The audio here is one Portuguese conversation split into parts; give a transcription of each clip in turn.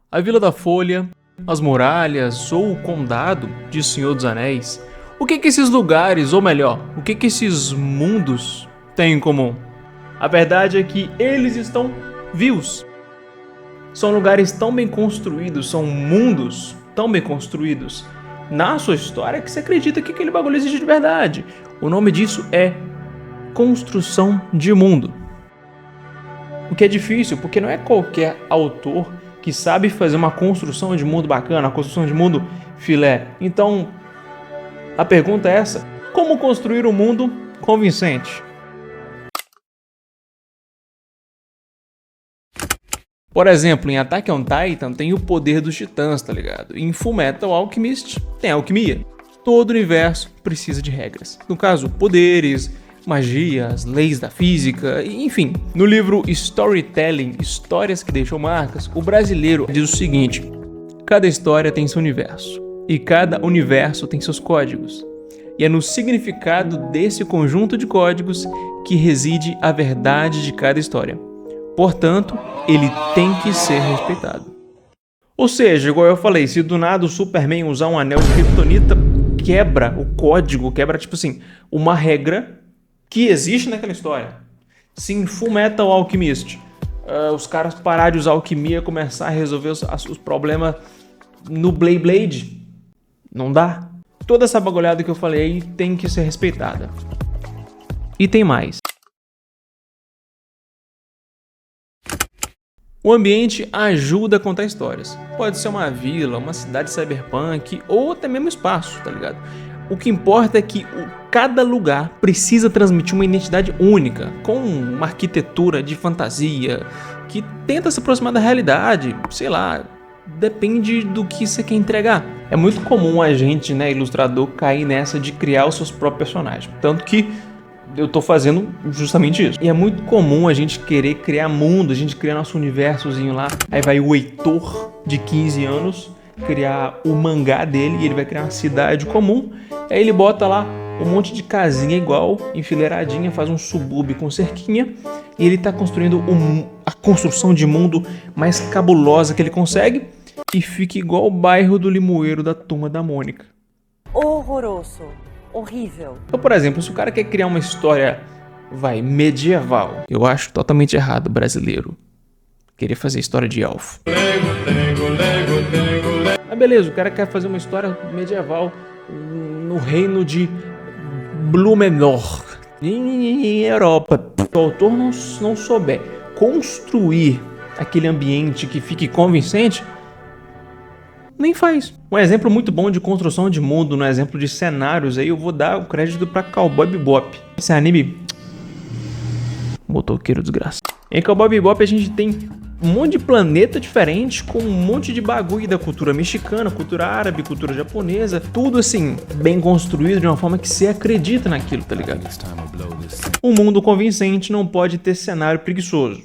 A Vila da Folha, as muralhas ou o condado de Senhor dos Anéis. O que esses lugares, ou melhor, o que esses mundos têm em comum? A verdade é que eles estão vivos. São lugares tão bem construídos, são mundos tão bem construídos na sua história que você acredita que aquele bagulho existe de verdade. O nome disso é construção de mundo. O que é difícil, porque não é qualquer autor que sabe fazer uma construção de mundo bacana, uma construção de mundo filé. Então, a pergunta é essa: como construir um mundo convincente? Por exemplo, em Attack on Titan tem o poder dos titãs, tá ligado? Em Fullmetal Alchemist tem alquimia. Todo universo precisa de regras. No caso, poderes, magias, leis da física, enfim. No livro Storytelling, Histórias que Deixam Marcas, o brasileiro diz o seguinte: cada história tem seu universo, e cada universo tem seus códigos. E é no significado desse conjunto de códigos que reside a verdade de cada história. Portanto, ele tem que ser respeitado. Ou seja, igual eu falei, se do nada o Superman usar um anel de kryptonita, quebra o código, quebra, tipo assim, uma regra que existe naquela história. Se em Fullmetal Alchemist os caras pararem de usar alquimia e começar a resolver os problemas no Blade, não dá. Toda essa bagulhada que eu falei aí tem que ser respeitada. E tem mais. O ambiente ajuda a contar histórias. Pode ser uma vila, uma cidade cyberpunk ou até mesmo espaço, tá ligado? O que importa é que cada lugar precisa transmitir uma identidade única, com uma arquitetura de fantasia, que tenta se aproximar da realidade, sei lá, depende do que você quer entregar. É muito comum a gente, ilustrador, cair nessa de criar os seus próprios personagens. Tanto que eu tô fazendo justamente isso. E é muito comum a gente querer criar mundo, a gente criar nosso universozinho lá. Aí vai o Heitor, de 15 anos, criar o mangá dele e ele vai criar uma cidade comum. Aí ele bota lá um monte de casinha igual, enfileiradinha, faz um subúrbio com cerquinha. E ele tá construindo a construção de mundo mais cabulosa que ele consegue. E fica igual o bairro do Limoeiro da Turma da Mônica. Horroroso. Horrível. Então, por exemplo, se o cara quer criar uma história, medieval, eu acho totalmente errado brasileiro querer fazer história de elfo. Mas beleza, o cara quer fazer uma história medieval no reino de Blumenor, em Europa. Se o autor não souber construir aquele ambiente que fique convincente, nem faz. Um exemplo muito bom de construção de mundo, no exemplo de cenários aí, eu vou dar o crédito pra Cowboy Bebop. Esse anime motoqueiro desgraça. Em Cowboy Bebop a gente tem um monte de planeta diferente, com um monte de bagulho da cultura mexicana, cultura árabe, cultura japonesa, tudo assim, bem construído de uma forma que você acredita naquilo, tá ligado? Um mundo convincente não pode ter cenário preguiçoso.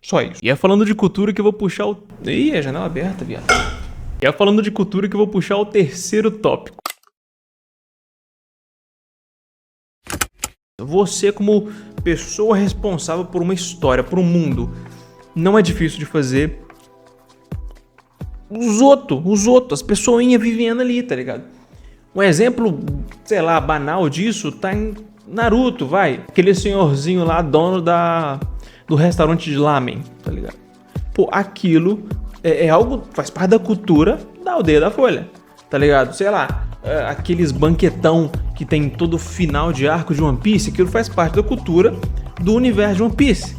Só isso. E é falando de cultura que eu vou puxar o... Ih, a janela aberta, viado. E é falando de cultura que eu vou puxar o terceiro tópico. Você, como pessoa responsável por uma história, por um mundo, não é difícil de fazer. Os outros, as pessoinhas vivendo ali, tá ligado? Um exemplo, sei lá, banal disso tá em Naruto, vai. Aquele senhorzinho lá, dono do restaurante de lamen, tá ligado? Pô, aquilo é algo, faz parte da cultura da Aldeia da Folha, tá ligado? Sei lá, aqueles banquetão que tem todo final de arco de One Piece, aquilo faz parte da cultura do universo de One Piece.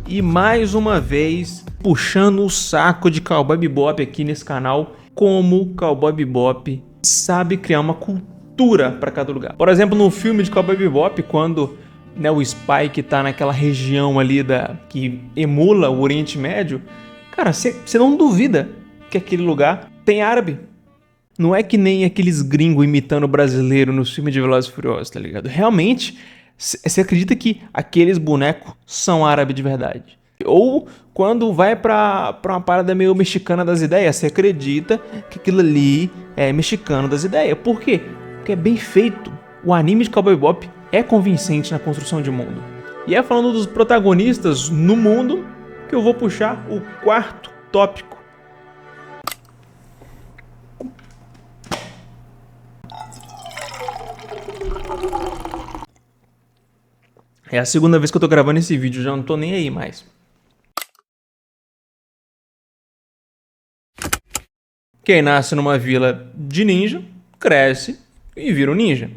E mais uma vez, puxando o saco de Cowboy Bebop aqui nesse canal, como Cowboy Bebop sabe criar uma cultura pra cada lugar. Por exemplo, no filme de Cowboy Bebop, quando o Spike tá naquela região ali que emula o Oriente Médio, cara, você não duvida que aquele lugar tem árabe. Não é que nem aqueles gringos imitando o brasileiro nos filmes de Velozes e Furiosos, tá ligado? Realmente, você acredita que aqueles bonecos são árabes de verdade. Ou quando vai pra uma parada meio mexicana das ideias, você acredita que aquilo ali é mexicano das ideias. Por quê? Porque é bem feito. O anime de Cowboy Bebop é convincente na construção de mundo. E é falando dos protagonistas no mundo que eu vou puxar o quarto tópico É a segunda vez que eu tô gravando esse vídeo, já não tô nem aí mais. Quem nasce numa vila de ninja, cresce e vira um ninja.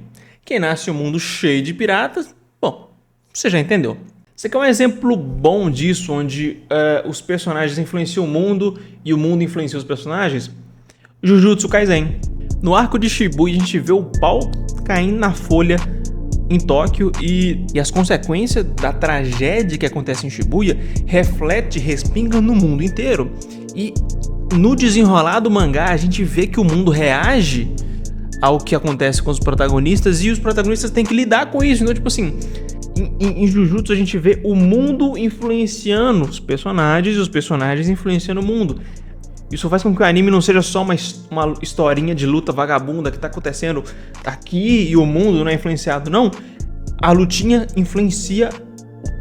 Quem nasce em um mundo cheio de piratas, bom, você já entendeu. Você quer um exemplo bom disso, onde os personagens influenciam o mundo e o mundo influencia os personagens? Jujutsu Kaisen. No arco de Shibuya a gente vê o pau caindo na folha em Tóquio e as consequências da tragédia que acontece em Shibuya respingam no mundo inteiro. E no desenrolar do mangá a gente vê que o mundo reage ao que acontece com os protagonistas e os protagonistas têm que lidar com isso. Então, tipo assim, em Jujutsu a gente vê o mundo influenciando os personagens e os personagens influenciando o mundo. Isso faz com que o anime não seja só uma historinha de luta vagabunda que tá acontecendo aqui e o mundo não é influenciado, não. A lutinha influencia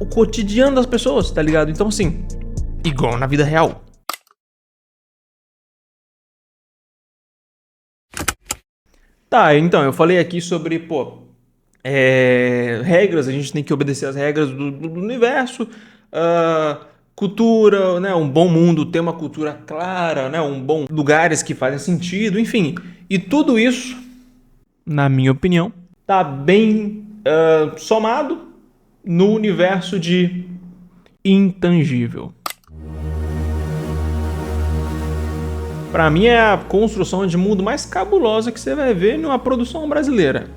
o cotidiano das pessoas, tá ligado? Então, assim, igual na vida real. Tá, então, eu falei aqui sobre, regras, a gente tem que obedecer as regras do universo, cultura, né, um bom mundo ter uma cultura clara, né, um bom lugares que fazem sentido, enfim. E tudo isso, na minha opinião, tá bem somado no universo de Intangível. Pra mim é a construção de mundo mais cabulosa que você vai ver numa produção brasileira.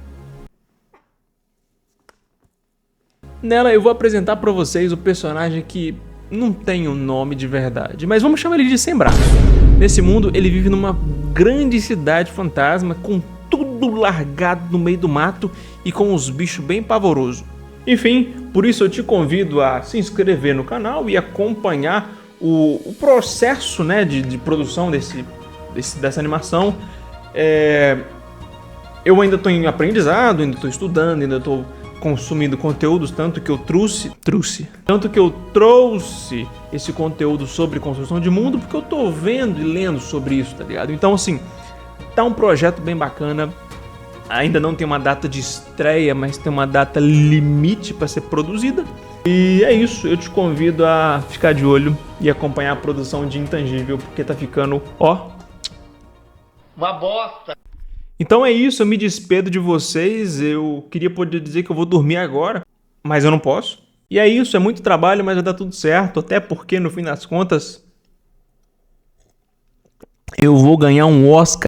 Nela eu vou apresentar pra vocês o personagem que não tem um nome de verdade, mas vamos chamar ele de Sem Braço. Nesse mundo ele vive numa grande cidade fantasma com tudo largado no meio do mato e com os bichos bem pavorosos. Enfim, por isso eu te convido a se inscrever no canal e acompanhar o processo, né, de produção dessa animação. Eu ainda estou em aprendizado, ainda estou estudando, ainda estou consumindo conteúdos, tanto que eu trouxe esse conteúdo sobre construção de mundo, porque eu tô vendo e lendo sobre isso, tá ligado? Então, assim, tá um projeto bem bacana. Ainda não tem uma data de estreia, mas tem uma data limite para ser produzida. E é isso, eu te convido a ficar de olho e acompanhar a produção de Intangível, porque tá ficando, uma bosta. Então é isso, eu me despedo de vocês. Eu queria poder dizer que eu vou dormir agora, mas eu não posso. E é isso, é muito trabalho, mas vai dar tudo certo, até porque no fim das contas eu vou ganhar um Oscar.